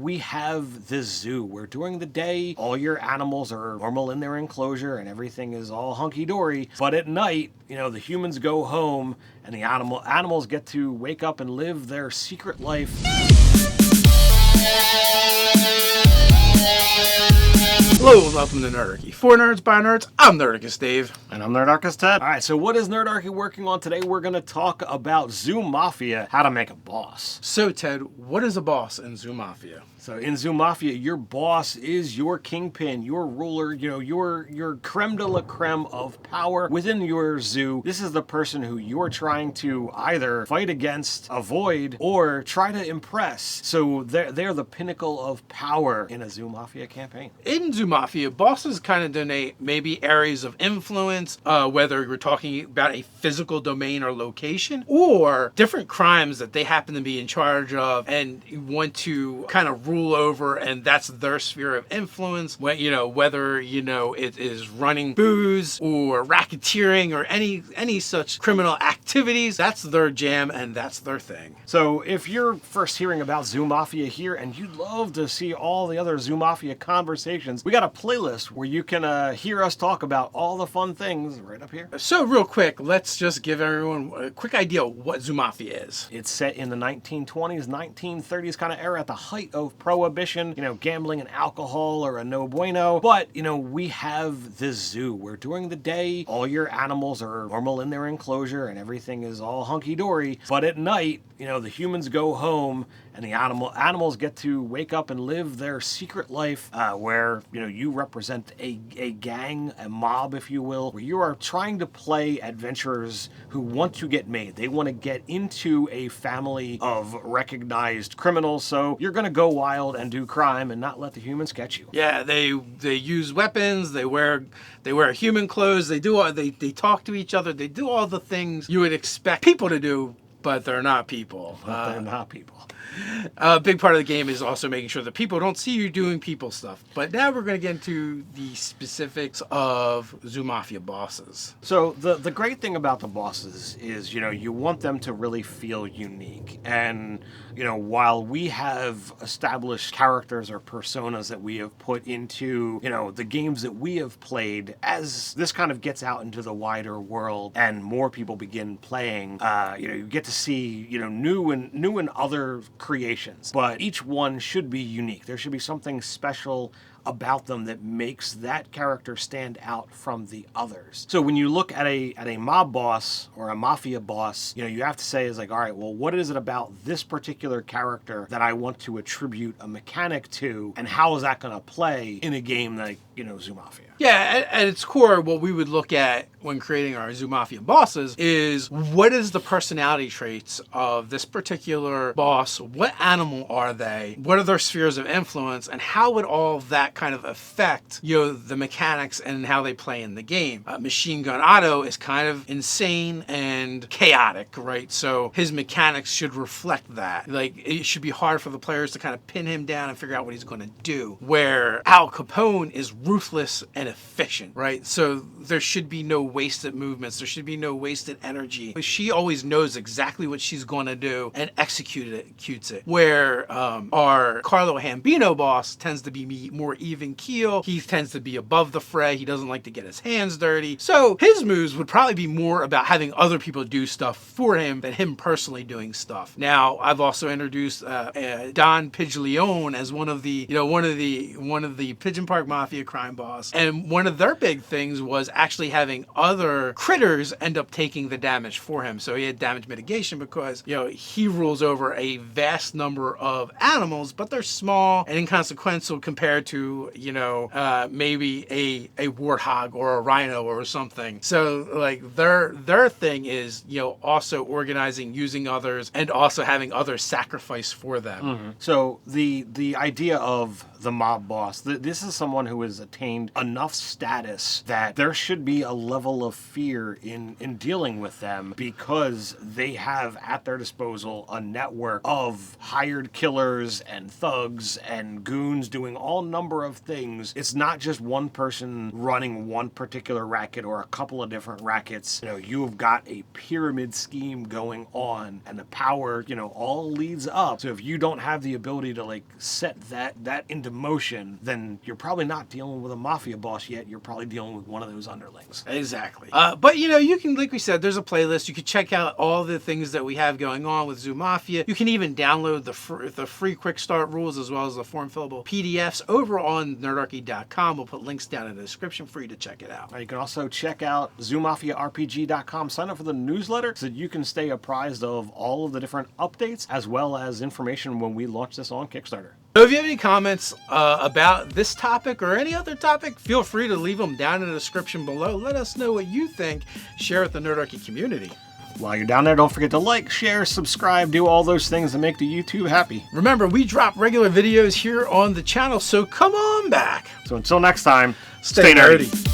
We have this zoo where during the day, all your animals are normal in their enclosure and everything is all hunky-dory. But at night, the humans go home and the animals get to wake up and live their secret life. Hello and welcome to Nerdarchy. For nerds, by nerds, I'm Nerdarchy Dave. And I'm Nerdarchy Ted. Alright, so what is Nerdarchy working on today? We're going to talk about Zoo Mafia, how to make a boss. So Ted, what is a boss in Zoo Mafia? So in Zoo Mafia, your boss is your kingpin, your ruler, your creme de la creme of power within your zoo. This is the person who you're trying to either fight against, avoid, or try to impress. So they're the pinnacle of power in a Zoo Mafia campaign. In Zoo Mafia, bosses kind of denote maybe areas of influence, whether you're talking about a physical domain or location, or different crimes that they happen to be in charge of and want to kind of rule over, and that's their sphere of influence. Whether it is running booze or racketeering or any such criminal activities, that's their jam and that's their thing. So if you're first hearing about Zoo Mafia here and you'd love to see all the other Zoo Mafia conversations, we got a playlist where you can hear us talk about all the fun things right up here. So real quick, let's just give everyone a quick idea of what Zoo Mafia is. It's set in the 1920s, 1930s kind of era at the height of prohibition, gambling and alcohol are a no bueno. But, we have this zoo where during the day, all your animals are normal in their enclosure and everything is all hunky-dory. But at night, the humans go home and the animals get to wake up and live their secret life where, you represent a gang, a mob, if you will, where you are trying to play adventurers who want to get made. They want to get into a family of recognized criminals, so you're going to go wild and do crime and not let the humans catch you. Yeah, they use weapons, they wear human clothes, they talk to each other, they do all the things you would expect people to do, but they're not people. They're not people. A big part of the game is also making sure that people don't see you doing people stuff. But now we're going to get into the specifics of Zoo Mafia bosses. So the great thing about the bosses is, you want them to really feel unique. And, while we have established characters or personas that we have put into, the games that we have played, as this kind of gets out into the wider world and more people begin playing, you get to see, new and other creations, but each one should be unique. There should be something special about them that makes that character stand out from the others. So when you look at a mob boss or a mafia boss, you have to say is like, all right, well, what is it about this particular character that I want to attribute a mechanic to, and how is that going to play in a game like, Zoo Mafia? Yeah, at its core, what we would look at when creating our Zoo Mafia bosses is what is the personality traits of this particular boss? What animal are they? What are their spheres of influence? And how would all that kind of affect, the mechanics and how they play in the game? Machine Gun Otto is kind of insane and chaotic, right? So his mechanics should reflect that. Like, it should be hard for the players to kind of pin him down and figure out what he's going to do. Where Al Capone is ruthless and efficient, right? So there should be no wasted movements. There should be no wasted energy. But she always knows exactly what she's going to do and executes it. Where our Carlo Hambino boss tends to be more even keel. He tends to be above the fray. He doesn't like to get his hands dirty. So his moves would probably be more about having other people do stuff for him than him personally doing stuff. Now, I've also introduced Don Piglione as one of the Pigeon Park Mafia crime boss. And one of their big things was actually having other critters end up taking the damage for him. So he had damage mitigation because, he rules over a vast number of animals, but they're small and inconsequential compared to, maybe a warthog or a rhino or something. So like their thing is, also organizing, using others, and also having others sacrifice for them. Mm-hmm. So the idea of the mob boss, this is someone who has attained enough status that there should be a level of fear in dealing with them, because they have at their disposal a network of hired killers and thugs and goons doing all number number of things. It's not just one person running one particular racket or a couple of different rackets. You've got a pyramid scheme going on, and the power, all leads up. So if you don't have the ability to like set that into motion, then you're probably not dealing with a mafia boss yet. You're probably dealing with one of those underlings. Exactly. But you can, like we said, there's a playlist. You can check out all the things that we have going on with Zoo Mafia. You can even download the free quick start rules as well as the form fillable PDFs over on nerdarchy.com. We'll put links down in the description for you to check it out. You can also check out ZooMafiaRPG.com. Sign up for the newsletter so that you can stay apprised of all of the different updates as well as information when we launch this on Kickstarter. So if you have any comments about this topic or any other topic, feel free to leave them down in the description below. Let us know what you think. Share with the Nerdarchy community. While you're down there, don't forget to like, share, subscribe, do all those things that make the YouTube happy. Remember, we drop regular videos here on the channel, so come on back. So until next time, stay nerdy.